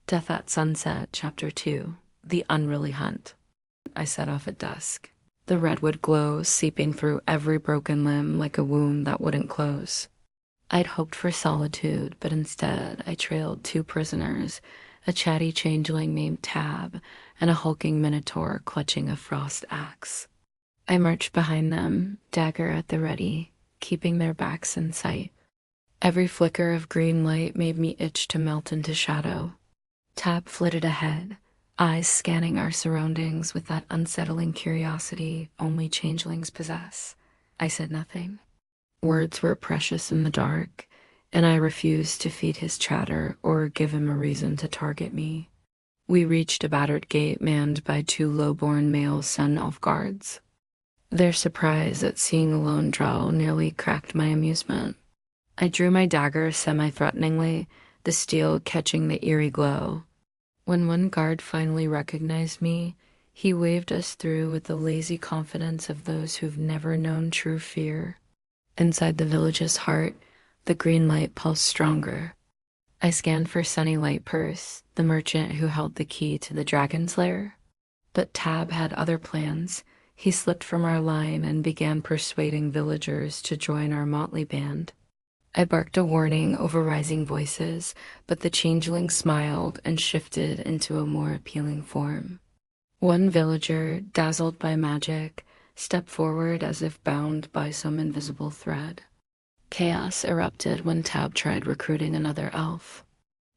Death-At-Sunset, Chapter 2, The Unruly Hunt. I set off at dusk, the redwood glow seeping through every broken limb like a wound that wouldn't close. I'd hoped for solitude, but instead I trailed two prisoners, a chatty changeling named Tab and a hulking minotaur clutching a frost axe. I marched behind them, dagger at the ready, keeping their backs in sight. Every flicker of green light made me itch to melt into shadow. Tab flitted ahead, eyes scanning our surroundings with that unsettling curiosity only changelings possess. I said nothing. Words were precious in the dark, and I refused to feed his chatter or give him a reason to target me. We reached a battered gate manned by two low-born male Sun Elf guards. Their surprise at seeing a lone Drow nearly cracked my amusement. I drew my dagger semi-threateningly, the steel catching the eerie glow. When one guard finally recognized me, he waved us through with the lazy confidence of those who've never known true fear. Inside the village's heart, the green light pulsed stronger. I scanned for Sunny Lightpurse, the merchant who held the key to the dragon's lair. But Tab had other plans. He slipped from our line and began persuading villagers to join our motley band. I barked a warning over rising voices, but the changeling smiled and shifted into a more appealing form. One villager, dazzled by magic, stepped forward as if bound by some invisible thread. Chaos erupted when Tab tried recruiting another elf.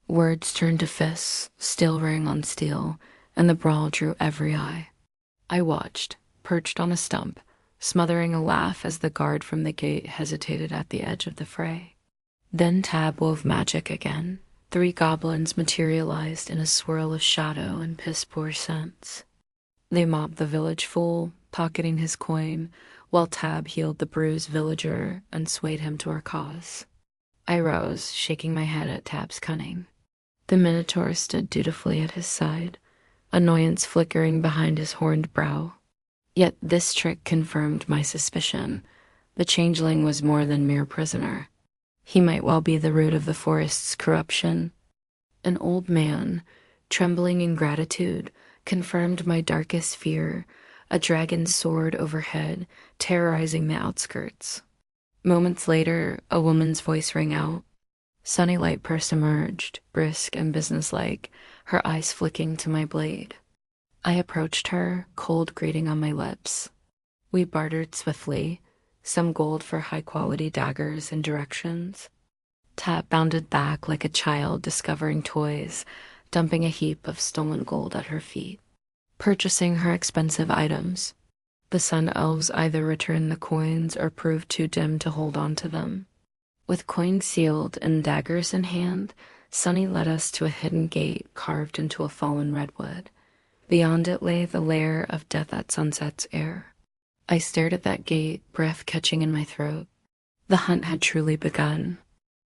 Words turned to fists, steel rang on steel, and the brawl drew every eye. I watched, perched on a stump, smothering a laugh as the guard from the gate hesitated at the edge of the fray. Then Tab wove magic again. 3 goblins materialized in a swirl of shadow and piss-poor scents. They mobbed the village fool, pocketing his coin, while Tab healed the bruised villager and swayed him to our cause. I rose, shaking my head at Tab's cunning. The minotaur stood dutifully at his side, annoyance flickering behind his horned brow. Yet this trick confirmed my suspicion. The changeling was more than mere prisoner. He might well be the root of the forest's corruption. An old man, trembling in gratitude, confirmed my darkest fear, a dragon's sword overhead, terrorizing the outskirts. Moments later, a woman's voice rang out. Sunny Lightpurse emerged, brisk and businesslike, her eyes flicking to my blade. I approached her, cold greeting on my lips. We bartered swiftly, some gold for high-quality daggers and directions. Tab bounded back like a child discovering toys, dumping a heap of stolen gold at her feet. Purchasing her expensive items, the Sun Elves either returned the coins or proved too dim to hold on to them. With coins sealed and daggers in hand, Sunny led us to a hidden gate carved into a fallen redwood. Beyond it lay the lair of Death-At-Sunset's heir. I stared at that gate, breath catching in my throat. The hunt had truly begun.